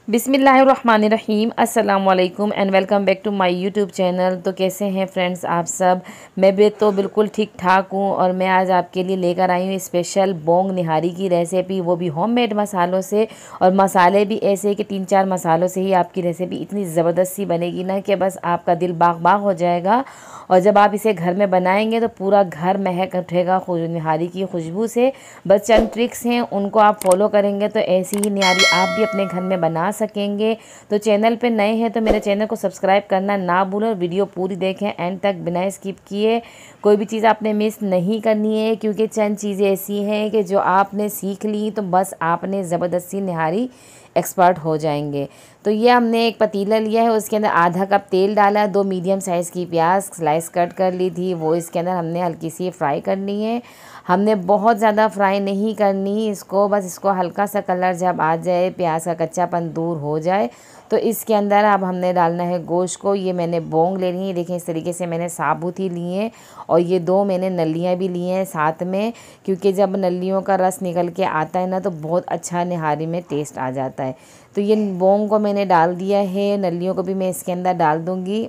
बिस्मिल्लाहिर्रहमानिर्रहीम अस्सलाम वालेकुम and welcome back to my YouTube channel. तो कैसे हैं फ्रेंड्स आप सब। मैं भी तो बिल्कुल ठीक ठाक हूँ और मैं आज आपके लिए लेकर आई हूँ स्पेशल बोंग निहारी की रेसिपी, वो भी होममेड मसालों से। और मसाले भी ऐसे कि 3-4 मसालों से ही आपकी रेसिपी इतनी ज़बरदस्त सी बनेगी ना कि बस आपका दिल बाग बाग हो जाएगा। और जब आप इसे घर में बनाएंगे तो पूरा घर महक उठेगा निहारी की खुशबू से। बस चंद ट्रिक्स हैं, उनको आप फॉलो करेंगे तो ऐसी ही निहारी आप भी अपने घर में बना सकेंगे। तो चैनल पे नए हैं तो मेरे चैनल को सब्सक्राइब करना ना भूलें और वीडियो पूरी देखें एंड तक बिना स्किप किए। कोई भी चीज़ आपने मिस नहीं करनी है, क्योंकि चंद चीज़ें ऐसी हैं कि जो आपने सीख ली तो बस आपने ज़बरदस्ती निहारी एक्सपर्ट हो जाएंगे। तो ये हमने एक पतीला लिया है, उसके अंदर आधा कप तेल डाला, 2 मीडियम साइज़ की प्याज स्लाइस कट कर ली थी, वो इसके अंदर हमने हल्की सी फ्राई करनी है। हमने बहुत ज़्यादा फ्राई नहीं करनी इसको, बस इसको हल्का सा कलर जब आ जाए, प्याज का कच्चापन दूर हो जाए, तो इसके अंदर अब हमने डालना है गोश्त को। ये मैंने बोंग ले ली है, देखें इस तरीके से मैंने साबुत ही लिए हैं। और ये 2 मैंने नलियाँ भी ली हैं साथ में, क्योंकि जब नलियों का रस निकल के आता है ना तो बहुत अच्छा निहारी में टेस्ट आ जाता है। तो ये बोंग को मैंने डाल दिया है, नलियों को भी मैं इसके अंदर डाल दूँगी।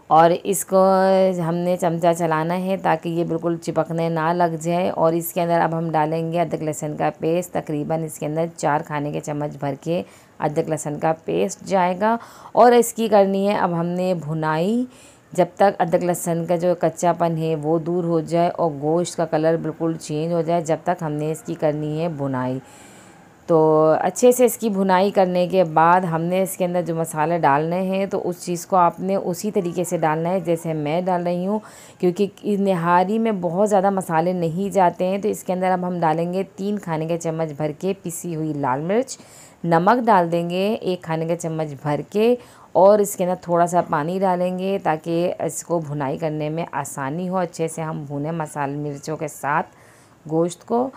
और इसको हमने चमचा चलाना है ताकि ये बिल्कुल चिपकने ना लग जाए। और इसके अंदर अब हम डालेंगे अदरक लहसुन का पेस्ट, तकरीबन इसके अंदर 4 खाने के चम्मच भर के अदरक लहसुन का पेस्ट जाएगा। और इसकी करनी है अब हमने भुनाई, जब तक अदरक लहसुन का जो कच्चापन है वो दूर हो जाए और गोश्त का कलर बिल्कुल चेंज हो जाए, जब तक हमने इसकी करनी है भुनाई। तो अच्छे से इसकी भुनाई करने के बाद हमने इसके अंदर जो मसाले डालने हैं तो उस चीज़ को आपने उसी तरीके से डालना है जैसे मैं डाल रही हूँ, क्योंकि निहारी में बहुत ज़्यादा मसाले नहीं जाते हैं। तो इसके अंदर अब हम डालेंगे 3 खाने के चम्मच भर के पिसी हुई लाल मिर्च, नमक डाल देंगे 1 खाने के चम्मच भर के, और इसके अंदर थोड़ा सा पानी डालेंगे ताकि इसको भुनाई करने में आसानी हो। अच्छे से हम भुने मसाले मिर्चों के साथ गोश्त को।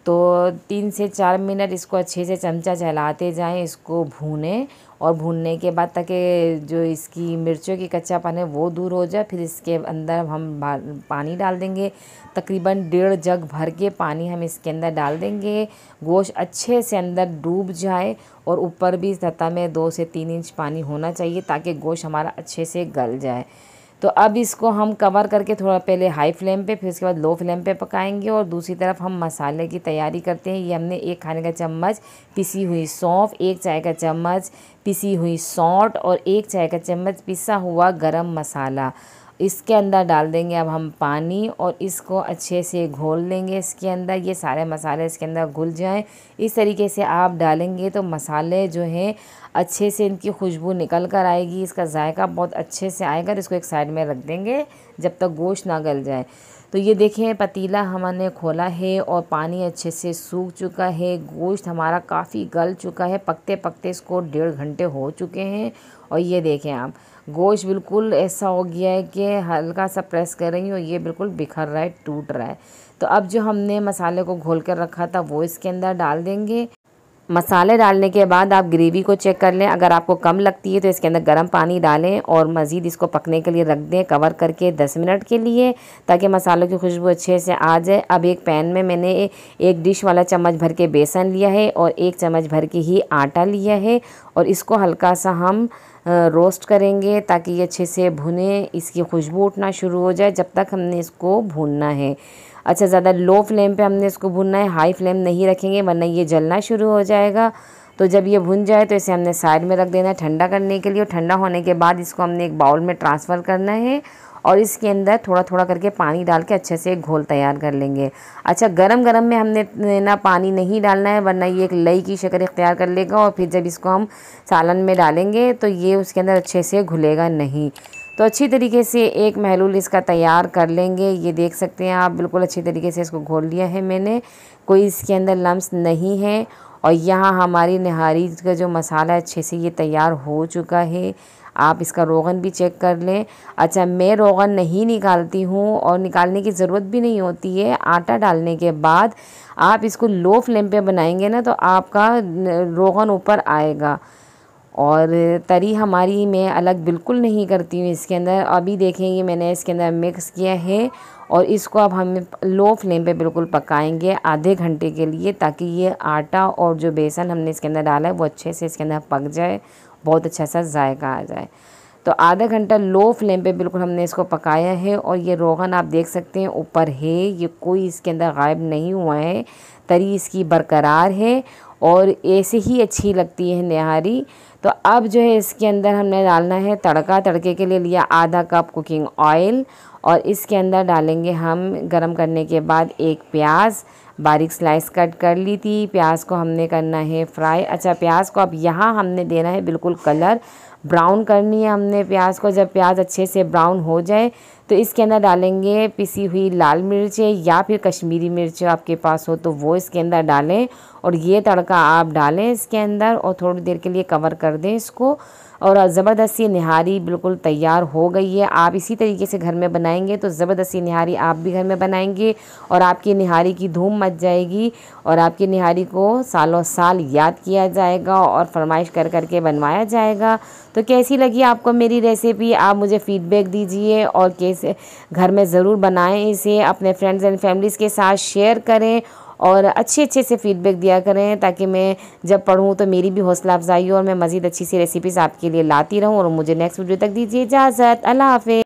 तो 3 से 4 मिनट इसको अच्छे से चमचा चलाते जाएं, इसको भूनें। और भूनने के बाद ताकि जो इसकी मिर्चों की कच्चापन है वो दूर हो जाए, फिर इसके अंदर हम पानी डाल देंगे। तकरीबन 1.5 जग भर के पानी हम इसके अंदर डाल देंगे। गोश्त अच्छे से अंदर डूब जाए और ऊपर भी सतह में 2 से 3 इंच पानी होना चाहिए ताकि गोश्त हमारा अच्छे से गल जाए। तो अब इसको हम कवर करके थोड़ा पहले हाई फ्लेम पे, फिर उसके बाद लो फ्लेम पे पकाएंगे। और दूसरी तरफ हम मसाले की तैयारी करते हैं। ये हमने 1 खाने का चम्मच पिसी हुई सौंफ, 1 चाय का चम्मच पिसी हुई सौंठ और 1 चाय का चम्मच पिसा हुआ गरम मसाला इसके अंदर डाल देंगे। अब हम पानी और इसको अच्छे से घोल लेंगे इसके अंदर, ये सारे मसाले इसके अंदर घुल जाएं। इस तरीके से आप डालेंगे तो मसाले जो हैं अच्छे से इनकी खुशबू निकल कर आएगी, इसका जायका बहुत अच्छे से आएगा। इसको एक साइड में रख देंगे जब तक गोश्त ना गल जाए। तो ये देखें पतीला हमने खोला है और पानी अच्छे से सूख चुका है, गोश्त हमारा काफ़ी गल चुका है, पकते पकते इसको 1.5 घंटे हो चुके हैं। और ये देखें आप, गोश्त बिल्कुल ऐसा हो गया है कि हल्का सा प्रेस कर रही हूँ, ये बिल्कुल बिखर रहा है, टूट रहा है। तो अब जो हमने मसाले को घोल कर रखा था वो इसके अंदर डाल देंगे। मसाले डालने के बाद आप ग्रेवी को चेक कर लें, अगर आपको कम लगती है तो इसके अंदर गर्म पानी डालें और मज़ीद इसको पकने के लिए रख दें कवर करके 10 मिनट के लिए, ताकि मसालों की खुशबू अच्छे से आ जाए। अब एक पैन में मैंने 1 डिश वाला चम्मच भर के बेसन लिया है और 1 चम्मच भर के ही आटा लिया है, और इसको हल्का सा हम रोस्ट करेंगे ताकि ये अच्छे से भुने, इसकी खुशबू उठना शुरू हो जाए, जब तक हमने इसको भूनना है। अच्छा, ज़्यादा लो फ्लेम पे हमने इसको भूनना है, हाई फ्लेम नहीं रखेंगे वरना ये जलना शुरू हो जाएगा। तो जब ये भुन जाए तो इसे हमने साइड में रख देना है ठंडा करने के लिए। और ठंडा होने के बाद इसको हमने एक बाउल में ट्रांसफ़र करना है और इसके अंदर थोड़ा थोड़ा करके पानी डाल के अच्छे से एक घोल तैयार कर लेंगे। अच्छा, गरम गरम में हमने ना पानी नहीं डालना है वरना ये एक लई की शक्ल इख्तियार कर लेगा, और फिर जब इसको हम सालन में डालेंगे तो ये उसके अंदर अच्छे से घुलेगा नहीं। तो अच्छी तरीके से एक महलूल इसका तैयार कर लेंगे। ये देख सकते हैं आप, बिल्कुल अच्छी तरीके से इसको घोल लिया है मैंने, कोई इसके अंदर लम्स नहीं है। और यहाँ हमारी निहारी का जो मसाला अच्छे से ये तैयार हो चुका है। आप इसका रोगन भी चेक कर लें। अच्छा, मैं रोगन नहीं निकालती हूँ और निकालने की ज़रूरत भी नहीं होती है। आटा डालने के बाद आप इसको लो फ्लेम पे बनाएंगे ना तो आपका रोगन ऊपर आएगा। और तरी हमारी मैं अलग बिल्कुल नहीं करती हूँ इसके अंदर। अभी देखेंगे मैंने इसके अंदर मिक्स किया है और इसको अब हम लो फ्लेम पे बिल्कुल पकाएंगे आधे घंटे के लिए, ताकि ये आटा और जो बेसन हमने इसके अंदर डाला है वो अच्छे से इसके अंदर पक जाए, बहुत अच्छा सा जायका आ जाए। तो आधा घंटा लो फ्लेम पे बिल्कुल हमने इसको पकाया है और ये रोगन आप देख सकते हैं ऊपर है, ये कोई इसके अंदर गायब नहीं हुआ है, तरी इसकी बरकरार है और ऐसे ही अच्छी लगती है निहारी। तो अब जो है इसके अंदर हमने डालना है तड़का। तड़के के लिए लिया आधा कप कुकिंग ऑयल और इसके अंदर डालेंगे हम गरम करने के बाद एक प्याज बारीक स्लाइस कट कर ली थी। प्याज को हमने करना है फ्राई। अच्छा, प्याज को अब यहाँ हमने देना है बिल्कुल कलर, ब्राउन करनी है हमने प्याज को। जब प्याज अच्छे से ब्राउन हो जाए तो इसके अंदर डालेंगे पिसी हुई लाल मिर्च या फिर कश्मीरी मिर्च आपके पास हो तो वो इसके अंदर डालें और ये तड़का आप डालें इसके अंदर और थोड़ी देर के लिए कवर कर दें इसको। और ज़बरदस्ती निहारी बिल्कुल तैयार हो गई है। आप इसी तरीके से घर में बनाएंगे तो ज़बरदस्ती निहारी आप भी घर में बनाएंगे और आपकी निहारी की धूम मच जाएगी और आपकी निहारी को सालों साल याद किया जाएगा और फरमाइश कर करके बनवाया जाएगा। तो कैसी लगी आपको मेरी रेसिपी, आप मुझे फ़ीडबैक दीजिए और कैसे घर में ज़रूर बनाएं इसे, अपने फ्रेंड्स एंड फैमिलीज़ के साथ शेयर करें और अच्छे से फ़ीडबैक दिया करें, ताकि मैं जब पढ़ूँ तो मेरी भी हौसला अफजाई हो और मैं मज़ीद अच्छी सी रेसिपीज़ आपके लिए लाती रहूँ। और मुझे नेक्स्ट वीडियो तक दीजिए इजाज़त। अल्लाह हाफ़िज़।